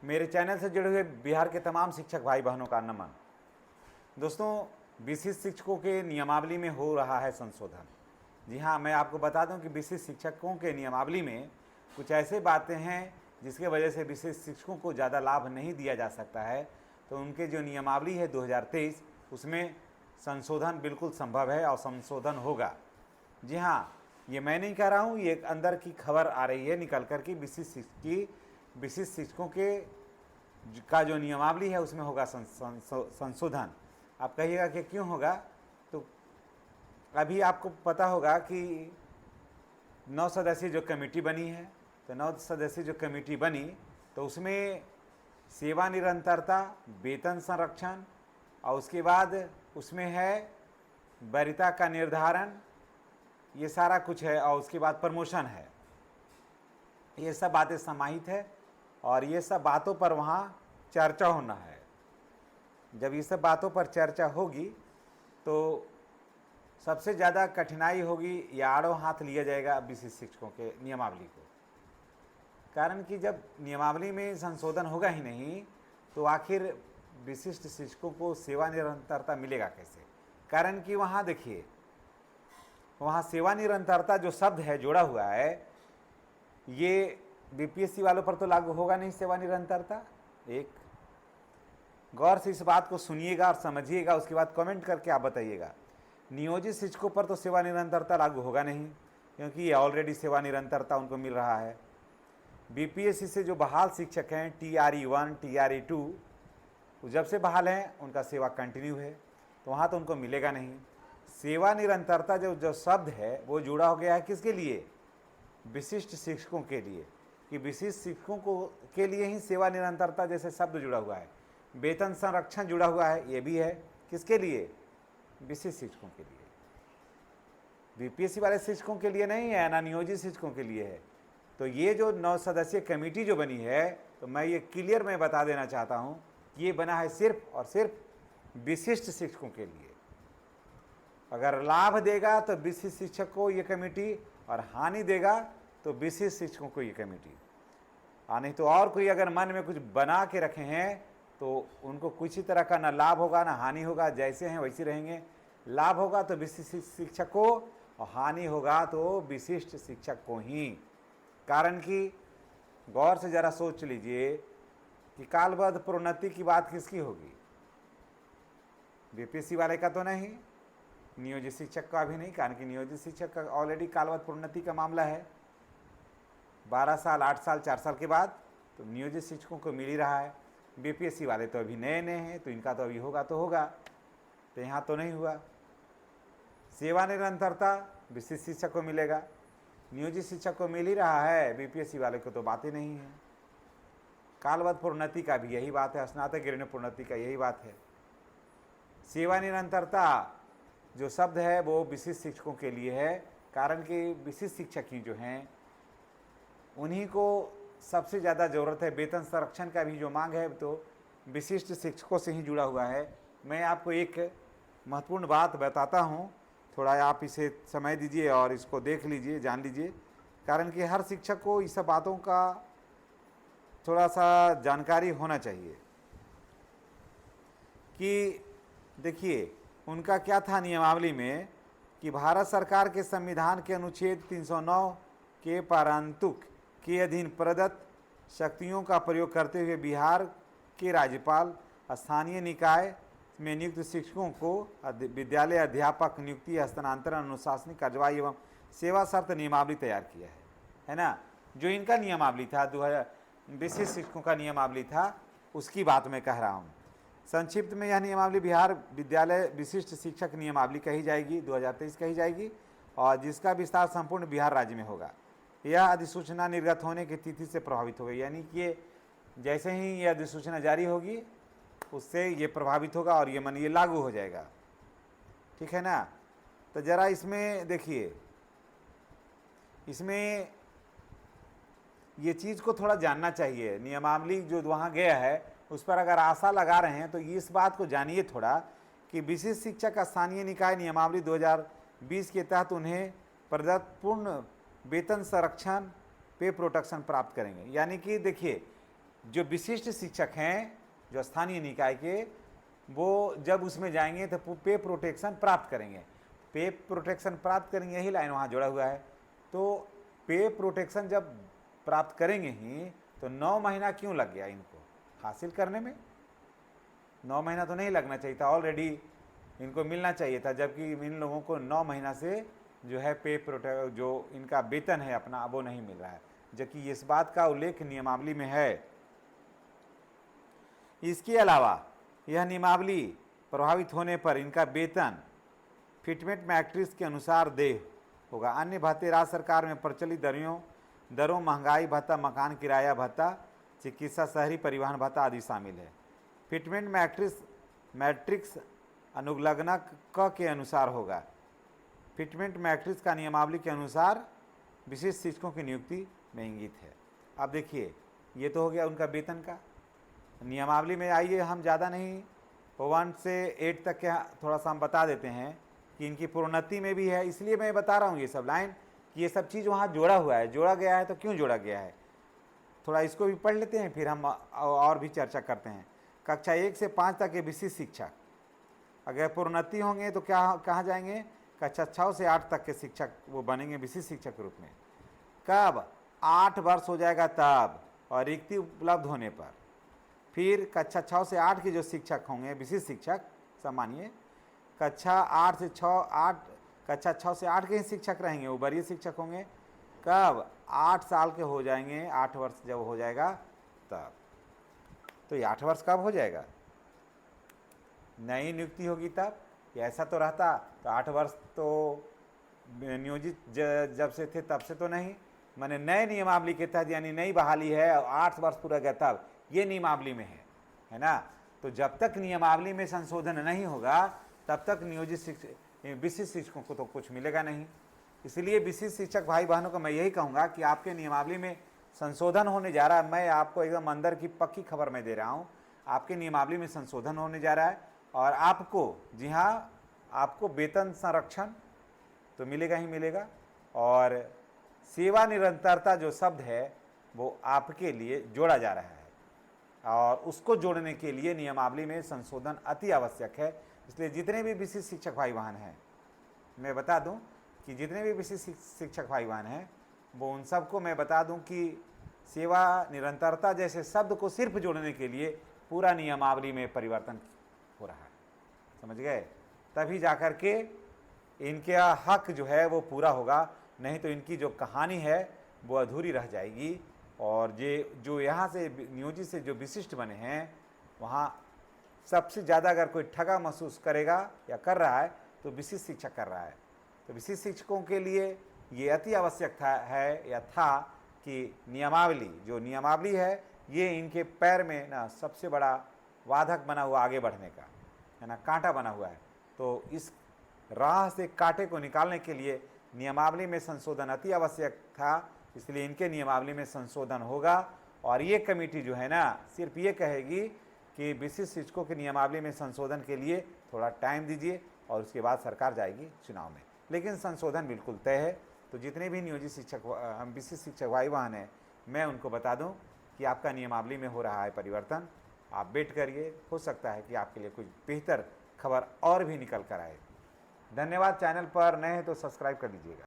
मेरे चैनल से जुड़े हुए बिहार के तमाम शिक्षक भाई बहनों का नमन। दोस्तों, विशिष्ट शिक्षकों के नियमावली में हो रहा है संशोधन। जी हाँ, मैं आपको बता दूं कि विशिष्ट शिक्षकों के नियमावली में कुछ ऐसे बातें हैं जिसके वजह से विशिष्ट शिक्षकों को ज़्यादा लाभ नहीं दिया जा सकता है। तो उनके जो नियमावली है 2023, उसमें संशोधन बिल्कुल संभव है और संशोधन होगा। जी हाँ, ये मैं नहीं कह रहा हूँ, ये एक अंदर की खबर आ रही है निकल कर कि विशिष्ट शिक्षकों के का जो नियमावली है उसमें होगा संशोधन। आप कहिएगा कि क्यों होगा, तो अभी आपको पता होगा कि 9 सदस्यीय जो कमेटी बनी है, तो 9 सदस्यीय जो कमेटी बनी तो उसमें सेवा निरंतरता, वेतन संरक्षण और उसके बाद उसमें है वरीयता का निर्धारण, ये सारा कुछ है, और उसके बाद प्रमोशन है। ये सब बातें समाहित है और ये सब बातों पर वहाँ चर्चा होना है। जब ये सब बातों पर चर्चा होगी तो सबसे ज़्यादा कठिनाई होगी या आड़ों हाथ लिया जाएगा विशिष्ट शिक्षकों के नियमावली को। कारण कि जब नियमावली में संशोधन होगा ही नहीं तो आखिर विशिष्ट शिक्षकों को सेवा निरंतरता मिलेगा कैसे। कारण कि वहाँ देखिए, वहाँ सेवा निरंतरता जो शब्द है जोड़ा हुआ है, ये बीपीएससी वालों पर तो लागू होगा नहीं सेवा निरंतरता। एक गौर से इस बात को सुनिएगा और समझिएगा, उसके बाद कमेंट करके आप बताइएगा। नियोजित शिक्षकों पर तो सेवा निरंतरता लागू होगा नहीं, क्योंकि ये ऑलरेडी सेवा निरंतरता उनको मिल रहा है। बीपीएससी से जो बहाल शिक्षक हैं TRE1, TRE2, वो जब से बहाल हैं उनका सेवा कंटिन्यू है, तो वहाँ तो उनको मिलेगा नहीं। सेवा निरंतरता जो शब्द है वो जुड़ा हो गया है किसके लिए? विशिष्ट शिक्षकों के लिए, कि विशिष्ट शिक्षकों को के लिए ही सेवा निरंतरता जैसे शब्द जुड़ा हुआ है। वेतन संरक्षण जुड़ा हुआ है, ये भी है किसके लिए? विशिष्ट शिक्षकों के लिए। बीपीएससी वाले शिक्षकों के लिए नहीं है, ना नियोजित शिक्षकों के लिए है। तो ये जो 9 सदस्यीय कमेटी जो बनी है, तो मैं ये क्लियर मैं बता देना चाहता हूँ कि ये बना है सिर्फ और सिर्फ विशिष्ट शिक्षकों के लिए। अगर लाभ देगा तो विशिष्ट शिक्षक को ये कमेटी, और हानि देगा तो विशिष्ट शिक्षकों को ये कमेटी। नहीं तो और कोई अगर मन में कुछ बना के रखे हैं तो उनको कुछ ही तरह का ना लाभ होगा ना हानि होगा, जैसे हैं वैसे रहेंगे। लाभ होगा तो विशिष्ट शिक्षक को और हानि होगा तो विशिष्ट शिक्षक को ही। कारण कि गौर से ज़रा सोच लीजिए कि कालबद्ध प्रोन्नति की बात किसकी होगी? बीपीएससी वाले का तो नहीं, नियोजित शिक्षक का भी नहीं। कारण कि नियोजित शिक्षक का ऑलरेडी कालबद्ध प्रोन्नति का मामला है। 12 साल, 8 साल, 4 साल के बाद तो नियोजित शिक्षकों को मिल ही रहा है। बीपीएससी वाले तो अभी नए नए हैं, तो इनका तो अभी होगा तो होगा, तो यहाँ तो नहीं हुआ। सेवा निरंतरता विशिष्ट शिक्षक को मिलेगा, नियोजित शिक्षक को मिल ही रहा है, बीपीएससी वाले को तो बात ही नहीं है। कालबद्ध प्रोन्नति का भी यही बात है, स्नातक ग्रेड प्रोन्नति का यही बात है। सेवा निरंतरता जो शब्द है वो विशिष्ट शिक्षकों के लिए है। कारण कि विशिष्ट शिक्षक ही जो हैं उन्हीं को सबसे ज़्यादा ज़रूरत है। वेतन संरक्षण का भी जो मांग है तो विशिष्ट शिक्षकों से ही जुड़ा हुआ है। मैं आपको एक महत्वपूर्ण बात बताता हूँ, थोड़ा आप इसे समय दीजिए और इसको देख लीजिए, जान लीजिए। कारण कि हर शिक्षक को इस सब बातों का थोड़ा सा जानकारी होना चाहिए। कि देखिए उनका क्या था नियमावली में, कि भारत सरकार के संविधान के अनुच्छेद 309 के पारंतुक के अधीन प्रदत्त शक्तियों का प्रयोग करते हुए बिहार के राज्यपाल स्थानीय निकाय में नियुक्त शिक्षकों को विद्यालय अध्यापक नियुक्ति, हस्तांतरण, अनुशासनिक कार्यवाही एवं सेवा शर्त नियमावली तैयार किया है ना। जो इनका नियमावली था 2000 विशिष्ट शिक्षकों का नियमावली था, उसकी बात मैं कह रहा हूँ। संक्षिप्त में यह नियमावली बिहार विद्यालय विशिष्ट शिक्षक नियमावली कही जाएगी, 2023 कही जाएगी, और जिसका विस्तार संपूर्ण बिहार राज्य में होगा। यह अधिसूचना निर्गत होने की तिथि से प्रभावित होगी, यानी कि जैसे ही यह अधिसूचना जारी होगी उससे ये प्रभावित होगा और ये मानिए लागू हो जाएगा। ठीक है ना। तो ज़रा इसमें देखिए, इसमें ये चीज़ को थोड़ा जानना चाहिए। नियमावली जो वहाँ गया है उस पर अगर आशा लगा रहे हैं तो इस बात को जानिए थोड़ा कि विशिष्ट शिक्षक स्थानीय निकाय नियमावली 2020 के तहत उन्हें प्रदत्त पूर्ण वेतन संरक्षण पे प्रोटेक्शन प्राप्त करेंगे। यानी कि देखिए, जो विशिष्ट शिक्षक हैं, जो स्थानीय निकाय के, वो जब उसमें जाएंगे तो पे प्रोटेक्शन प्राप्त करेंगे। पे प्रोटेक्शन प्राप्त करेंगे, यही लाइन वहाँ जुड़ा हुआ है। तो पे प्रोटेक्शन जब प्राप्त करेंगे ही, तो 9 महीना क्यों लग गया इनको हासिल करने में? 9 महीना तो नहीं लगना चाहिए था, ऑलरेडी इनको मिलना चाहिए था, जबकि इन लोगों को 9 महीना से जो है पे प्रोटेक्ट जो इनका वेतन है अपना, वो नहीं मिल रहा है, जबकि इस बात का उल्लेख नियमावली में है। इसके अलावा यह नियमावली प्रभावित होने पर इनका वेतन फिटमेंट मैट्रिक्स के अनुसार देय होगा। अन्य भत्ते राज्य सरकार में प्रचलित दरों महंगाई भत्ता, मकान किराया भत्ता, चिकित्सा, शहरी परिवहन भत्ता आदि शामिल है। फिटमेंट मैट्रिक्स अनुगलग्नक क के अनुसार होगा। फिटमेंट मैट्रिक्स का नियमावली के अनुसार विशिष्ट शिक्षकों की नियुक्ति में इंगित है। अब देखिए, ये तो हो गया उनका वेतन का। नियमावली में आइए, हम ज़्यादा नहीं 1 से 8 तक के थोड़ा सा हम बता देते हैं कि इनकी प्रोन्नति में भी है, इसलिए मैं बता रहा हूँ ये सब लाइन कि ये सब चीज़ वहाँ जोड़ा हुआ है। जोड़ा गया है तो क्यों जोड़ा गया है, थोड़ा इसको भी पढ़ लेते हैं, फिर हम और भी चर्चा करते हैं। कक्षा 1 से 5 तक के विशिष्ट शिक्षक अगर प्रोन्नति होंगे तो क्या कहाँ जाएंगे? कक्षा 6 से 8 तक के शिक्षक वो बनेंगे विशिष्ट शिक्षक के रूप में। कब? 8 वर्ष हो जाएगा तब, और रिक्ति उपलब्ध होने पर। फिर कक्षा 6 से 8 के जो शिक्षक होंगे विशिष्ट शिक्षक, सामान्य कक्षा 6 से 8 के ही शिक्षक रहेंगे, वो वरीय शिक्षक होंगे। कब? 8 साल के हो जाएंगे, 8 वर्ष जब हो जाएगा तब। तो ये 8 वर्ष कब हो जाएगा? नई नियुक्ति होगी तब। ऐसा तो रहता तो 8 वर्ष तो नियोजित जब से थे तब से तो नहीं, माने नए नियमावली के तहत, यानी नई बहाली है, 8 वर्ष पूरा गया तब, ये नियमावली में है ना। तो जब तक नियमावली में संशोधन नहीं होगा तब तक नियोजित विशिष्ट शिक्षकों को तो कुछ मिलेगा नहीं। इसलिए विशिष्ट शिक्षक भाई बहनों को मैं यही कहूँगा कि आपके नियमावली में संशोधन होने जा रहा है। मैं आपको एकदम अंदर की पक्की खबर मैं दे रहा हूँ, आपके नियमावली में संशोधन होने जा रहा है, और आपको, जी हाँ, आपको वेतन संरक्षण तो मिलेगा ही मिलेगा, और सेवा निरंतरता जो शब्द है वो आपके लिए जोड़ा जा रहा है, और उसको जोड़ने के लिए नियमावली में संशोधन अति आवश्यक है। इसलिए जितने भी विशिष्ट शिक्षक भाई बहन हैं, मैं बता दूं कि जितने भी विशिष्ट शिक्षक भाई बहन हैं, वो उन सबको मैं बता दूं कि सेवा निरंतरता जैसे शब्द को सिर्फ जोड़ने के लिए पूरा नियमावली में परिवर्तन हो रहा है, समझ गए? तभी जाकर के इनका हक जो है वो पूरा होगा, नहीं तो इनकी जो कहानी है वो अधूरी रह जाएगी। और जो यहाँ से नियोजित से जो विशिष्ट बने हैं, वहाँ सबसे ज़्यादा अगर कोई ठगा महसूस करेगा या कर रहा है तो विशिष्ट शिक्षक कर रहा है। तो विशिष्ट शिक्षकों के लिए ये अति आवश्यक था कि नियमावली है, ये इनके पैर में ना सबसे बड़ा वाधक बना हुआ आगे बढ़ने का, है ना, कांटा बना हुआ है। तो इस राह से कांटे को निकालने के लिए नियमावली में संशोधन अति आवश्यक था, इसलिए इनके नियमावली में संशोधन होगा। और ये कमेटी जो है ना, सिर्फ ये कहेगी कि विशिष्ट शिक्षकों के नियमावली में संशोधन के लिए थोड़ा टाइम दीजिए, और उसके बाद सरकार जाएगी चुनाव में, लेकिन संशोधन बिल्कुल तय है। तो जितने भी नियोजित शिक्षक, विशिष्ट शिक्षक भाई बहन हैं, मैं उनको बता दूं कि आपका नियमावली में हो रहा है परिवर्तन। आप वेट करिए, हो सकता है कि आपके लिए कुछ बेहतर खबर और भी निकल कर आए। धन्यवाद। चैनल पर नए हैं तो सब्सक्राइब कर लीजिएगा।